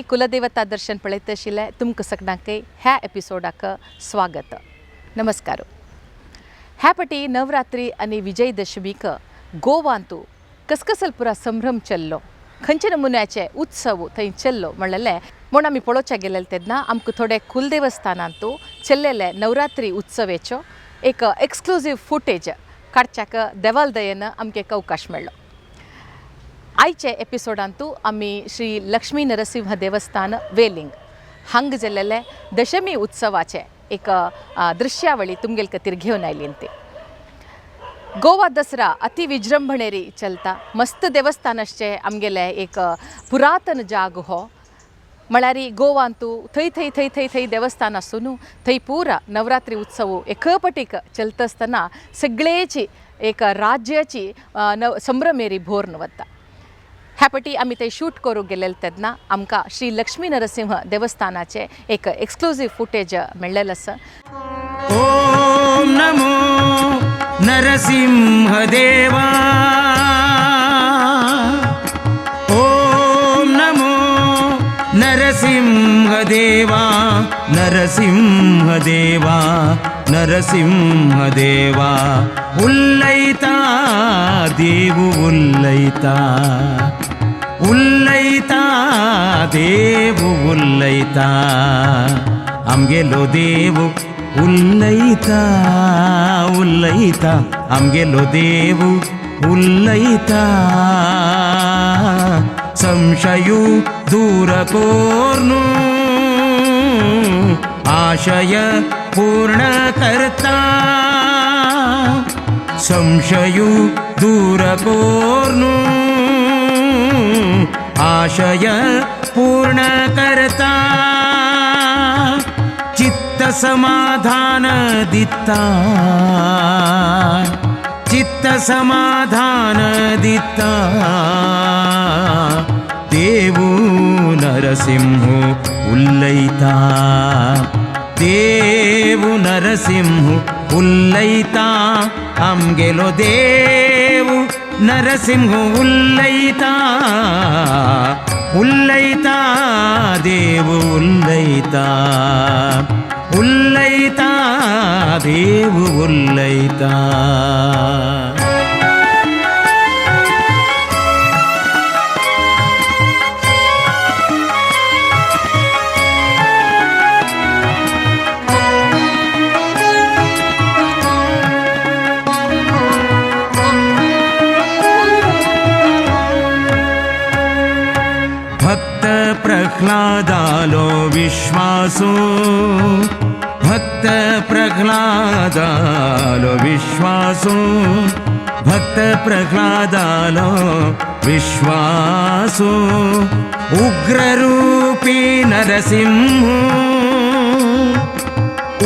कुलदेवता दर्शन पळयत आशिल्ले तुमकां सगळ्यांकय ह्या एपिसोडाक स्वागत. नमस्कार. ह्या फाटी नवरात्री आनी विजयदशमीक गोवांतू कसकसलपुरा संभ्रम चल्लो, खंयचे नमुन्याचे उत्सव थंय चल्लो म्हणलेले म्हूण आमी पळोवचे गेलेले तेन्ना आमकां थोडे कुलदेवस्थानांतू चल्लेले नवरात्री उत्सवेचो एक एक्सक्लुझीव फुटेज काडच्याक देवाल दयेन आमकां एक अवकाश मेळ्ळो. आयचे एपिसोडांतू आमी श्री लक्ष्मीनरसिंह देवस्थान वेलिंग हांग जाल्लेले दशमी उत्सवाचे एक दृश्यावळी तुमगेल खातीर घेवन आयली. ती गोवा दसरा अति विजृंभणेरी चलता. मस्त देवस्थान आसचे आमगेले एक पुरातन जाग हो म्हळ्यार गोवांतू थंय थंय थंय थंय थंय देवस्थान आसून थंय पुरा नवरात्री उत्सव एकपटीक चलता आसतना सगळेची एक राज्याची संभ्रमेरी भोरन वता. ह्या फाटी आमी थंय शूट करूंक गेलेले तेन्ना आमकां श्री लक्ष्मीनरसिंह देवस्थानाचे एक एक्सक्लुझीव फुटेज मेळ्ळेलें आसा. ओम नमो नरसिंह देवा, ओम नमो नरसिंह देवा, नरसिंह देवा, नरसिंह देवा. उल्लैता देवु उल्लैता, उल्लैता देवु उल्लैता. आमगेलो देवु उल्लैता उल्लैता, आमगेलो देवु उल्लैता. संशयु दूर कोर्नु आशय पूर्ण करता. संशयु दूर कोर्नु आशय पूर्ण करता. चित्त समाधान दिता, चित्त समाधान दिता. देवु नरसिंह उल्लैता, देवु नरसिंह उल्लैता. आमगेलो देवु नरसिंह उल्लैता, उल्लैता देवु उल्लैता, उल्लैता देवु उल्लैता. प्रह्लादालो विश्वासो, भक्त प्रह्लादालो विश्वासो, भक्त प्रह्लादालो विश्वासो. उग्ररूपी नरसिंह,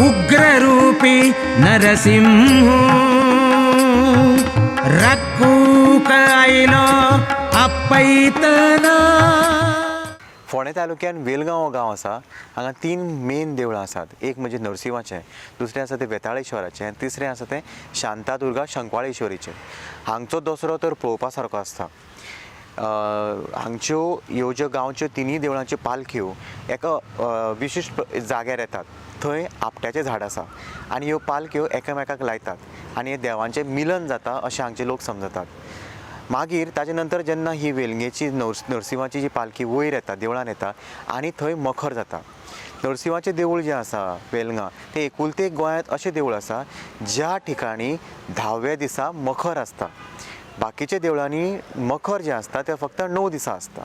उग्ररूपी नरसिंह. रक्कूक आयलो आपयतना. फोंडे तालुक्यान वेलगांव गांव आसा. हांगा 3 मेन देवळां आसात. एक म्हणजे नरसिंवाचें, दुसरें आसा तें वेताळेश्वराचें, तिसरें आसा तें शांतादुर्गा शंकवाळेश्वरीचें. हांगचो दसरो तर पळोवपा सारको आसता. हांगच्यो ह्यो ज्यो गांवच्यो 3 देवळांच्यो पालख्यो एका विशिश्ट जाग्यार येतात. थंय आपट्याचें झाड आसा आनी ह्यो पालख्यो एकामेकाक लायतात आनी हे देवांचें मिलन जाता अशें हांगचे लोक समजतात. मागीर ताजे नंतर जेन्ना ही वेलंगेची नरसिंवाची जी पालखी वयर येता, देवळान येता आनी थंय मखर जाता. नरसिंवाचें देवूळ जें आसा वेलंगां तें एकुलतें एक गोंयांत अशें देवूळ आसा ज्या ठिकाणी 10व्या दिसा मखर आसता. बाकीच्या देवळांनी मखर जें आसता तें फक्त 9 दिसां आसता.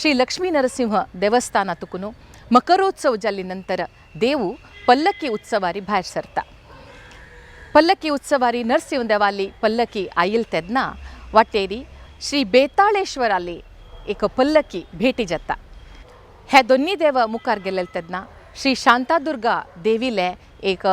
ಶ್ರೀ ಲಕ್ಷ್ಮೀನರಸಿಂಹ ದೇವಸ್ಥಾನ ತುಕುನು ಮಕರೋತ್ಸವ ಜಲ್ಲಿ ನಂತರ ದೇವು पल्लक्की उत्सवारी भायर सरता. पल्लक्की उत्सवारी नरसिंह देवाली पल्लक्की आयिल तेदना वाटेरी श्री बेताळेश्वराली एक पल्लक्की भेटी जाता. हे दोन्ही देव मुखार गेले तेदना श्री शांतादुर्गा देवीले एक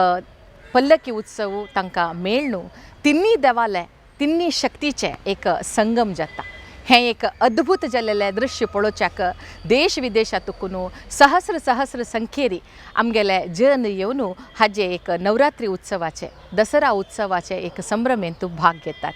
पल्लक्की उत्सव तांकां मेळणू तिन्नी देवाले तिन्नी शक्तीचे एक संगम जाता. हें एक अद्भुत जाल्लेलें दृश्य पळोवच्याक देश विदेशांतून सहस्र सहस्र संख्येरी आमगेले जन येवन हाजे एक नवरात्री उत्सवाचे दसरा उत्सवाचे एक संभ्रमेंत भाग घेतात.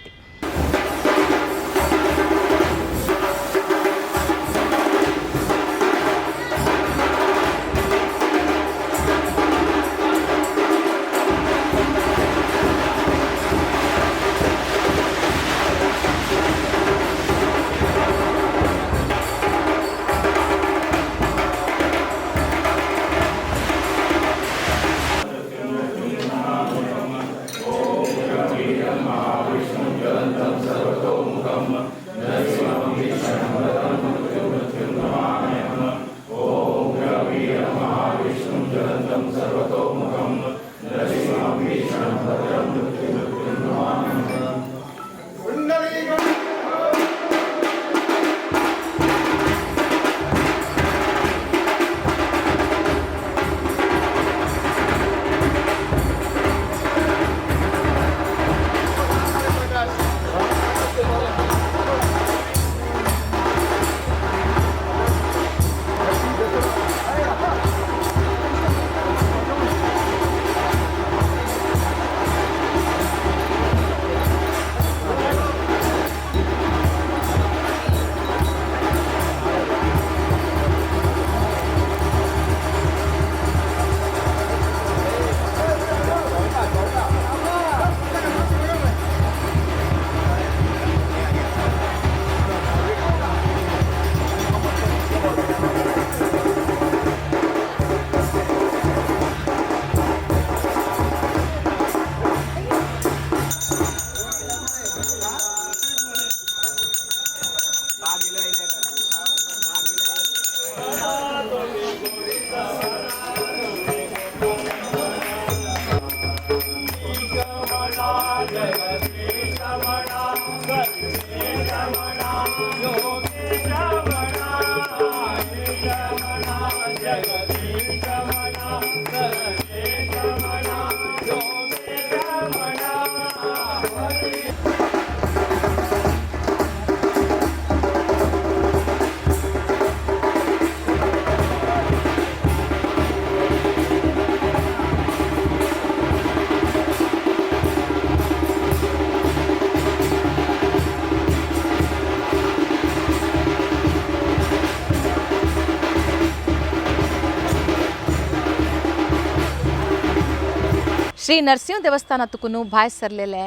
श्री नरसिंह देवस्थानातून भायर सरलेले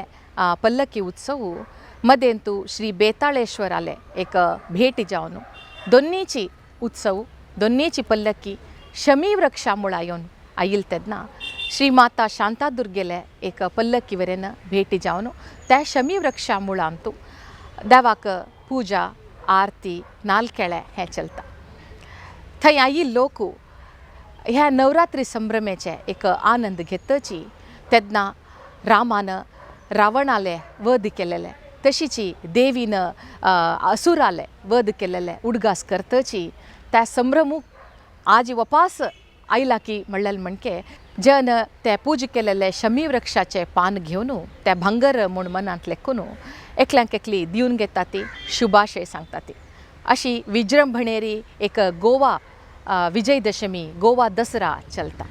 पल्लक्की उत्सव मदेंतू श्री बेताळेश्वराले एक भेट जावन दोन्हीची उत्सव दोन्हीची पल्लक्की शमी वृक्षा मुळा येवन आयिल तेदना श्री माता शांतादुर्गेले एक पल्लक्की वरेन भेटी जावन त्या शमी वृक्षा मुळांतू देवाक पूजा आरती नाल्केळे हें चलता. थंय आयिल्ले लोक ह्या नवरात्री संभ्रमेचे एक आनंद घेतची तेदना रामान रावणाले वध केलेले तशीची देवीन असुराले वध केलेले उडगास करतची त्या संभ्रमूक आज वपास आयला की म्हणलें म्हणके जन ते पूज केलेले शमी वृक्षाचे पान घेवन ते भांगर म्हूण मनांत लेखून एकल्यांक एकली दिवन घेता ती शुभाशय सांगता ती अशी विजृंभणेरी एक गोवा विजयदशमी गोवा दसरा चलता.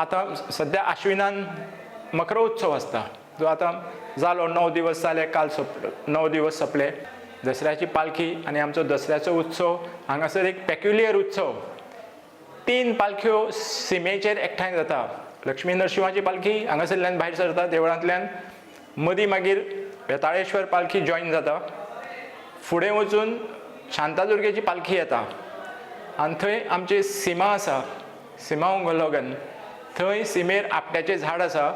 आता सध्या आश्विनान मकरोत्सव आसता जो आता जालो 9 दिवस जाले, काल 9 दिवस सोंपले. दसऱ्याची पालखी आणि आमचो दसऱ्याचो उत्सव हांगासर एक पेक्युलियर उत्सव. 3 पालख्यो शिमेचेर एकठांय जाता. लक्ष्मी नरसिंहाची पालखी हांगासरल्यान भायर सरता देवळांतल्यान, मदीं मागीर बेताळेश्वर पालखी जॉयन जाता, फुडें वचून शांतादुर्गेची पालखी येता आनी थंय आमची सिमा आसा, सिमा उंगलोगन. थंय सिमेर आपट्याचें झाड आसा.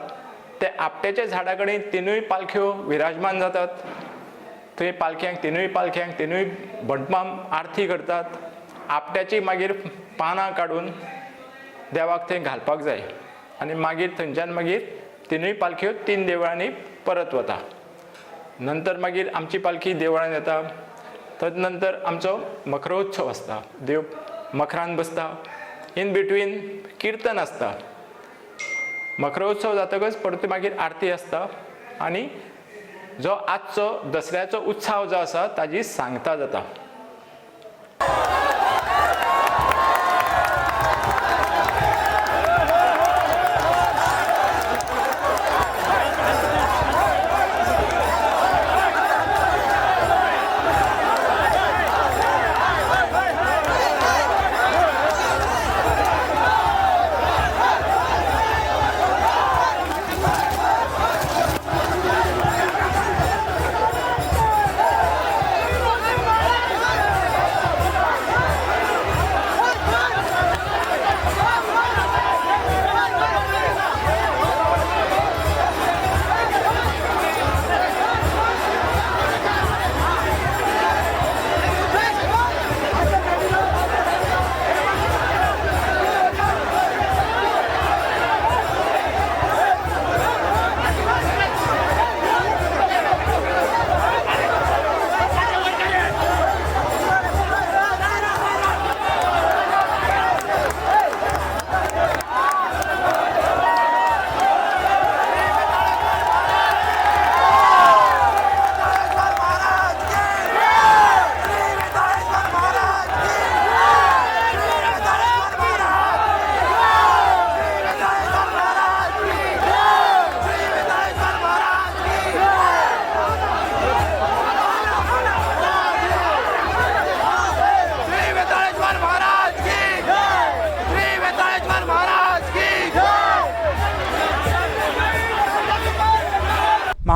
ते आपट्याच्या झाडा कडेन 3 पालख्यो विराजमान जातात. थंय तिनूय पालख्यांक भटमाम आरती करतात. आपट्याची मागीर पानां काडून देवाक थंय घालपाक जाय आनी मागीर थंयच्यान मागीर 3 पालख्यो 3 देवळांनी परत वता. नंतर मागीर आमची पालखी देवळान येता. तदनंतर आमचो मकरोत्सव आसता. देव मकरान बसता. इन बिटवीन किर्तन आसता. मकरोत्सव जातकच परत मागीर आरती आसता आनी जो आजचो दसऱ्याचो उत्सव जो आसा ताजी सांगता जाता.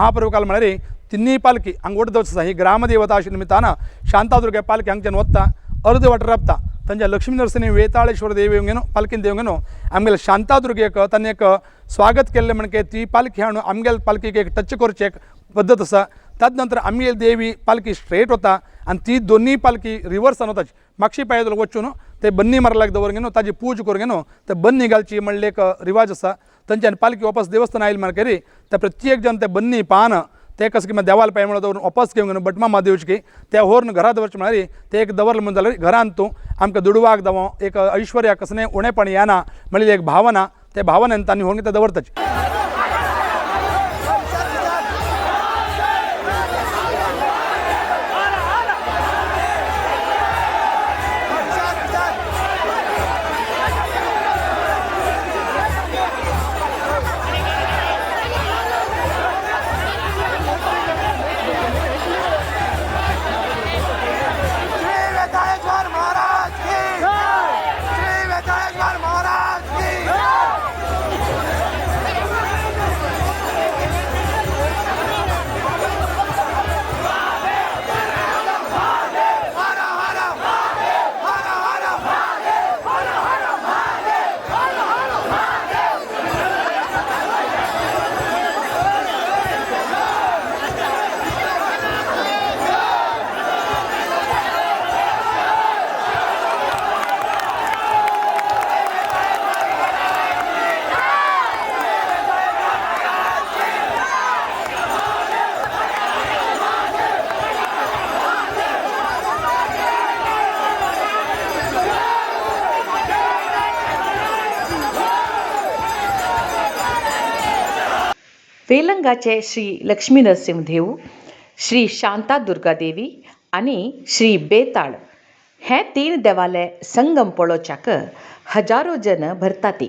महाप्रभुकाल म्हळ्यार तिन्नी पालखी हांगा वडद आसा ही ग्रामदेवता आशिल्ल्या निमित्तान शांतादुर्गे पालखी हांगच्यान वता अर्द वाट राबता तांच्या लक्ष्मी नरसिंह वेताळेश्वर देवी घेवन पालखीन देव घेवन आमगेले शांतादुर्गेक तांणी एक स्वागत केल्लें म्हणजे ती पालखी हाडून आमगेल्या पालखीक एक टच करची एक पद्दत आसा ताच नंतर आमगेली देवी पालखी स्ट्रेट वता आनी ती दोनूय पालखी रिवर्सान वताची मागची पांयां वचून ते बन्नी मारलाक दवरून घेवन ताजी पूज करून घेवन ते बन्नी घालची म्हणले एक रिवाज आसा तांच्यान पालखी वापस देवस्थान आयली म्हणटकीर ते प्रत्येक जण ते बन्नी पान ते कसं की देवाल पांय म्हणून दवरून वापस घेवन बटमा महादेवची की त्या होर्न घरा दवरचे म्हळ्यार ते एक दवरलें म्हणून जाल्यार घरांत तूं आमकां दुडवाक दावो एक ऐश्वर्या कसलें उणेपण येना म्हणल्यार एक भावना ते भावनेन तांणी होर्न ते दवरताची. वेलंगाचे श्री लक्ष्मीनरसिंह देव, श्री शांतादुर्गा देवी आनी श्री बेताळ हे तीन देवाले संगम पळोवच्याक हजारो जन भरताती.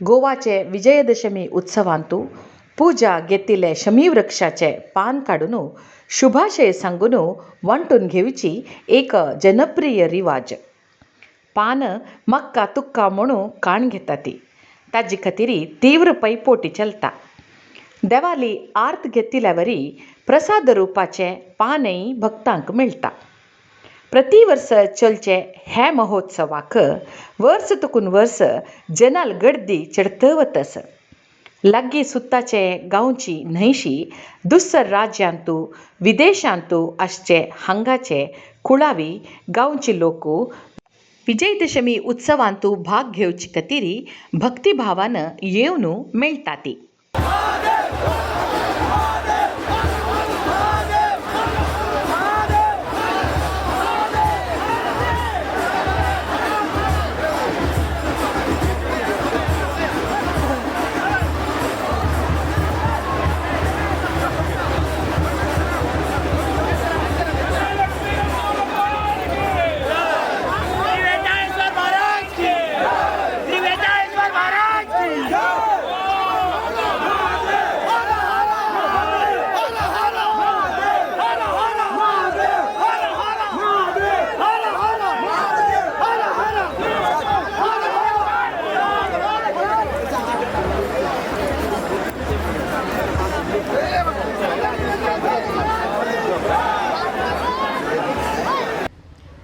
गोवाचे विजयदशमी उत्सवांतू पुजा घेतिल्ले शमी वृक्षाचे पान काडून शुभाशय सांगून वांटून घेवची एक जनप्रिय रिवाज. पान मक्का तुक्का म्हणून काण घेताती. ताजे खातीर तीव्र पैपोटी चलता. देवाली आर्त घेतिल्या वरी प्रसाद रुपाचे पानय भक्तांक मेळटा. प्रति वर्स चलचे हे महोत्सवाक वर्स तुकून वर्स जनाल गर्दी चढत वतस. लागीं सुत्ताचे गांवची न्हंयशी दुसर राज्यांतू विदेशांतू आसचे हांगाचे कुळावी गांवची लोक विजयदशमी उत्सवांतू भाग घेवचे खातीर भक्तिभावान येवन मेळटाती.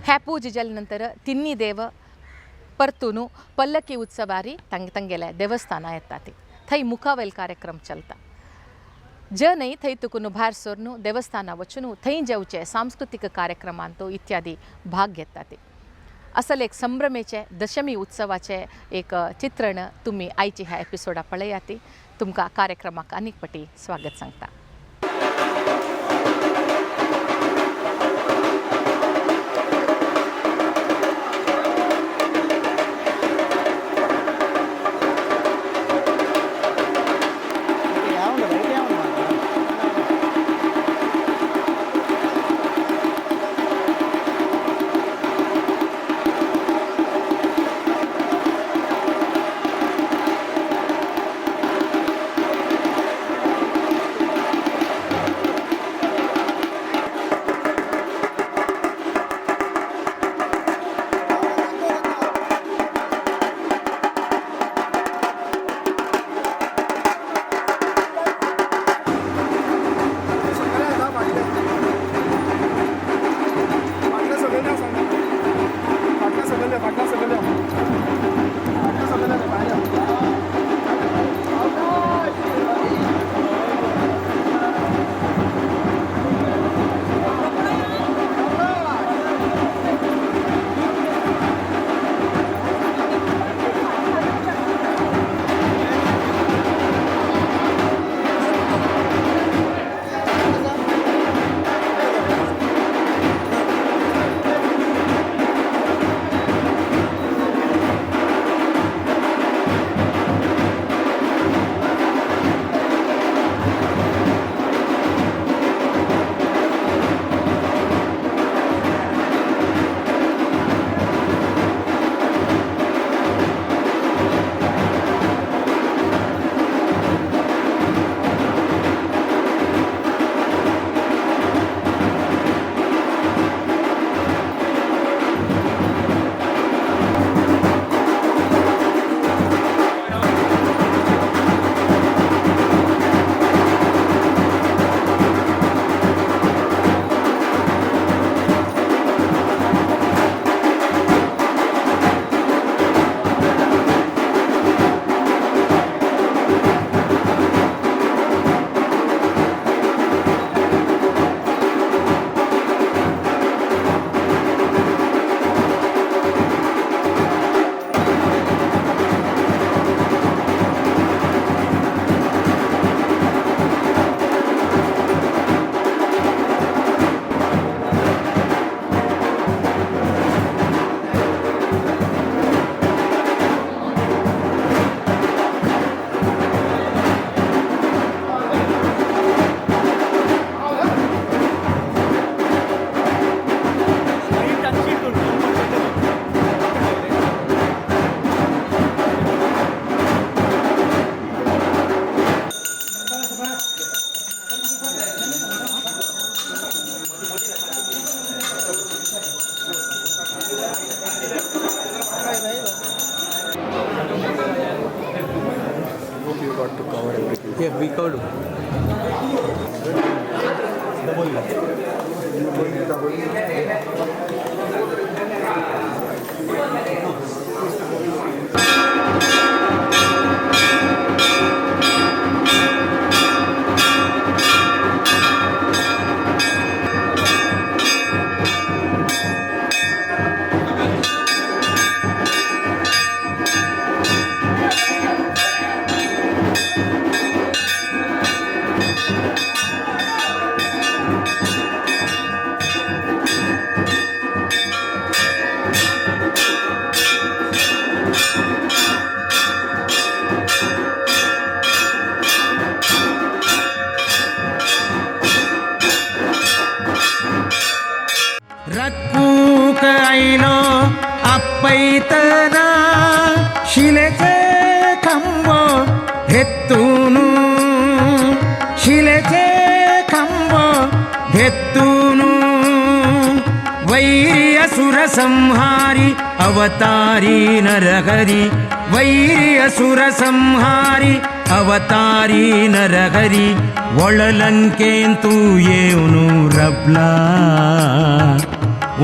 ह्या पूजे जाले नंतर तिन्नी देव परतून पल्लकी उत्सवारी तांगेल्या देवस्थाना येतात. थंय मुखावेल कार्यक्रम चलता. जनय थंय तुकून भायर सरून देवस्थाना वचून थंय जेवचे सांस्कृतिक कार्यक्रमांत इत्यादी भाग घेतात. असल एक संभ्रमेचे दशमी उत्सवाचे एक चित्रण तुम्ही आयची ह्या एपिसोडा पळयात. तुमकां कार्यक्रमाक अनेक पटी स्वागत सांगता. कडू रक्कूक आईलो अप्पैतना शिलेचे खांब घेतूनु शिलेचे खांब घेतूनु वैरी असुर संहारी अवतारी नरहरी वैरी असुर संहारी अवतारी नरहरी ಒಳಲಂಕೆಂತೂ ಏವನು ರಬ್ಲಾ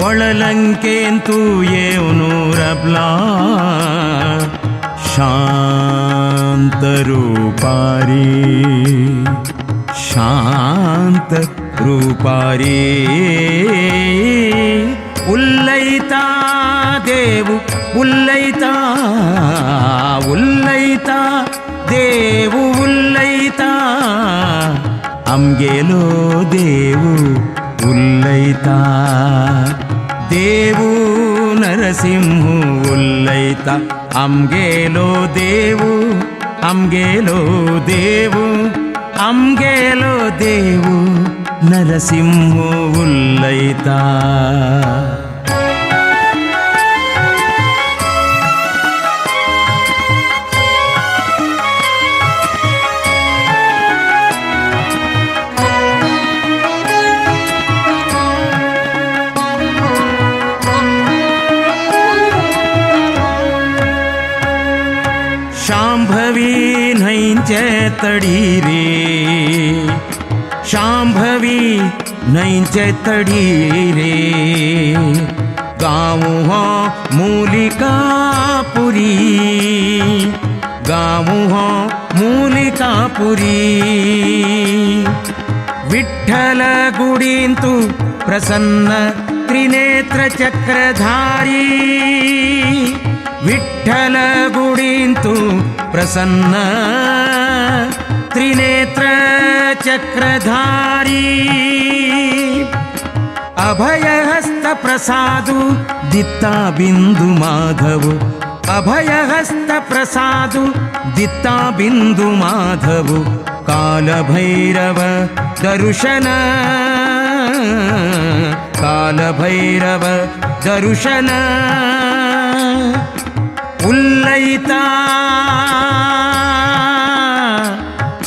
ಒಳಲಂಕೆಂತೂ ಏವನು ರಬ್ಲಾ ಶಾಂತ ರೂಪಾರಿ ಶಾಂತ ರೂಪಾರಿ ಉಲ್ಲೈತಾ ದೇವು ಉಲ್ಲೈತಾ ಉಲ್ಲೈತಾ देवु उल्लैता आमगेलो देवु उल्लैता देवु नरसिंह उल्लैता आमगेलो देवु आमगेलो देवु आमगेलो देवु नरसिंह उल्लैता शांभवी नैंचे तडी रे शांभवी नैंचे तडी रे गाँव हो मूलिकापुरी गाँव हो मूलिकापुरी विठ्ठल गुडींतु प्रसन्न त्रिनेत्र चक्रधारी विठ्ठल गुडींतु प्रसन्न त्रिनेत्र चक्रधारी अभयहस्त प्रसादु दित्ता बिंदु माधव अभयहस्त प्रसादु दित्ता बिंदु माधव काल भैरव दर्शन काल भैरव दर्शन उल्लैता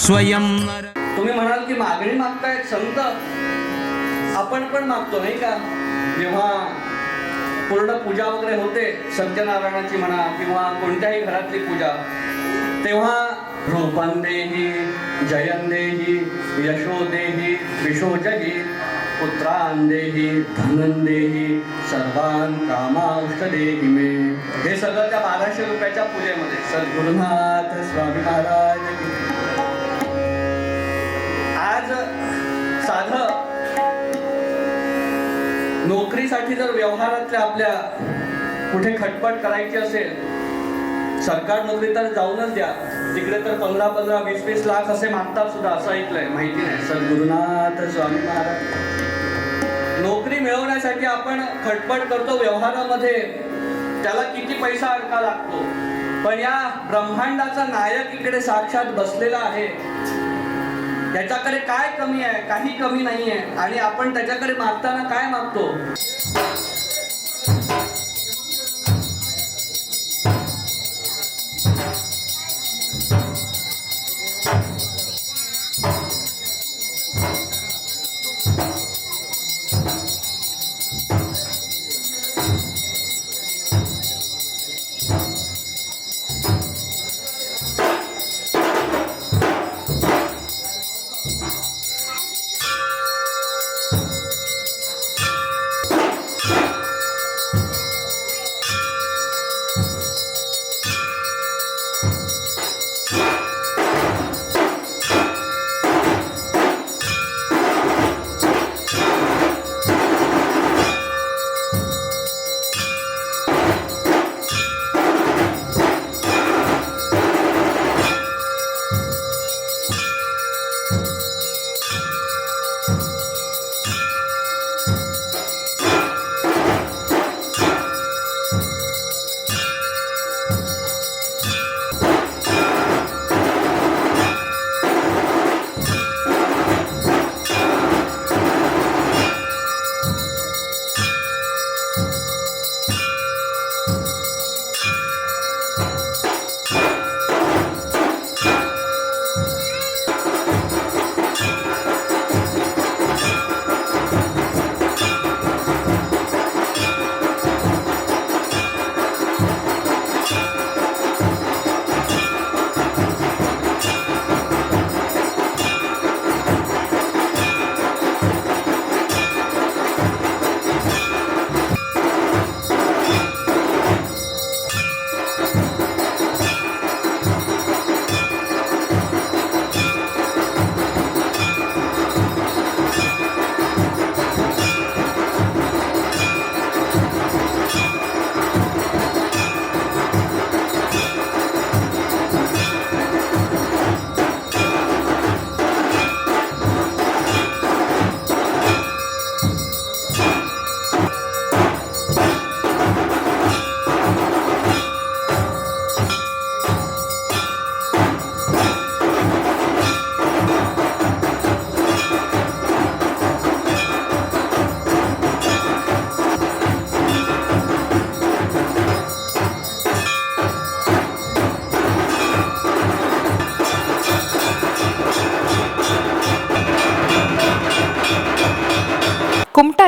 स्वयं तुम्ही म्हणाल की मागणी मागतायत संत आपण पण मागतो नाही का जेव्हा पूर्ण पूजा वगैरे होते सत्यनारायणाची म्हणा किंवा कोणत्याही घरातली पूजा तेव्हा रूपं देहि जयं देहि यशो देहि विशोजहि पुत्रान् देहि धनं देहि सर्वान् कामांश्च देहि मे हे सगळं त्या 1200 रुपयाच्या पूजेमध्ये सद्गुरुनाथ स्वामी महाराज आज साधं नोकरीसाठी जर व्यवहारातल्या आपल्या कुठे खटपट करायची असेल सरकार नोकरी तर जाऊनच द्या तिकडे तर 15-20 लाख असे मागतात सुद्धा असं ऐकलंय माहिती नाही सद्गुरुनाथ स्वामी महाराज नोकरी मिळवण्यासाठी आपण खटपट करतो व्यवहारामध्ये त्याला किती पैसा अडका लागतो पण या ब्रह्मांडाचा नायक इकडे साक्षात बसलेला आहे त्याच्याकडे काय कमी आहे काही कमी नाहीये आणि आपण त्याच्याकडे मागताना काय मागतो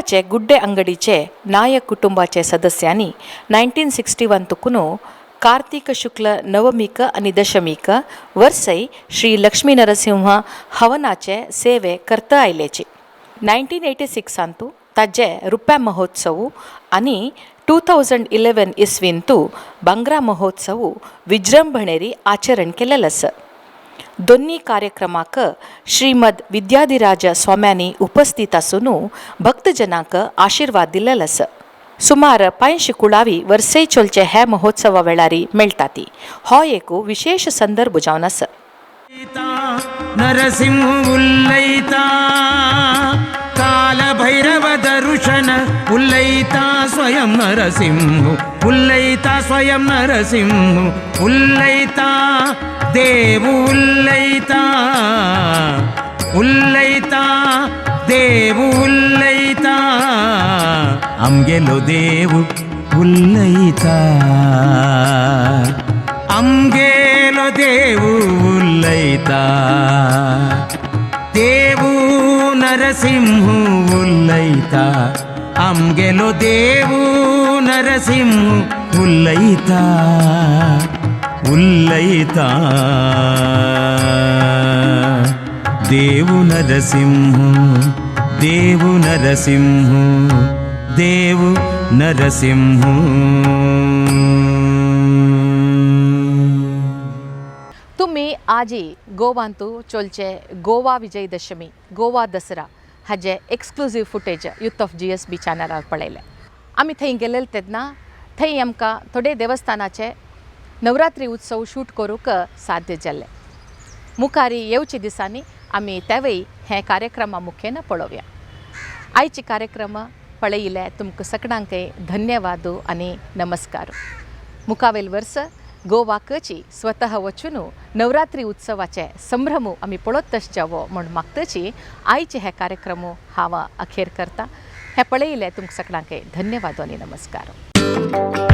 गोवाचे गुड्डे अंगडीचे नायक कुटुंबाचे सदस्यांनी 1961 तुकून कार्तिक शुक्ल नवमीक आणि दशमीक वर्सय श्री लक्ष्मीनरसिंह हवनाचे सेवे करता आयलेची. 1986 ताजे रुप्या महोत्सव आणि 2011 इसवींतू भांगरा महोत्सव विजृंभणेरी आचरण केलेलं आसा. दोन्ही कार्यक्रमाक श्रीमद विद्याधिराज स्वाम्यांनी उपस्थित आसून भक्तजनांक आशीर्वाद दिलेलो आसा. सुमार 500 कुळावी वर्सय चलचे हे महोत्सवा वेळारी मेळटाती. हो एक विशेष संदर्भ जावन आसा. नरसिंह उल्लयिता कालभैरव दर्शन उल्लयिता स्वयं नरसिंह उल्लयिता स्वयं नरसिंह उल्लयिता देव उल्लयिता उल्लयिता देव उल्लयिता आमगेलो देव उल्लयिता आमगेलो देव उल्लयिता देव नरसिंह उल्लयिता आमगेलो देव नरसिंह उल्लयिता उल्लयिता देव नरसिंह देव नरसिंह देव नरसिंह. तुम्ही आजी गोवांतू चोलचे गोवा विजयदशमी गोवा दसरा हाजे exclusive footage youth of GSB चॅनलार पळयले. आमी थंय गेलेले तेन्ना थंय आमकां थोडे देवस्थानाचे नवरात्री उत्सव शूट करूंक साध्य जाल्ले. मुखारी येवचे दिसांनी आमी तेवेळी हे कार्यक्रमा मुखेन पळोवया. आयचे कार्यक्रम पळयले तुमकां सगळ्यांक धन्यवाद आनी नमस्कार. मुखावेल वर्स गोवाकची स्वतः वचून नवरात्री उत्सवाचे संभ्रम आमी पळोवतच जावो म्हण मागतची आयचे हे कार्यक्रम हांव अखेर करता. हे पळयले तुमकां सगळ्यांक धन्यवाद आनी नमस्कार.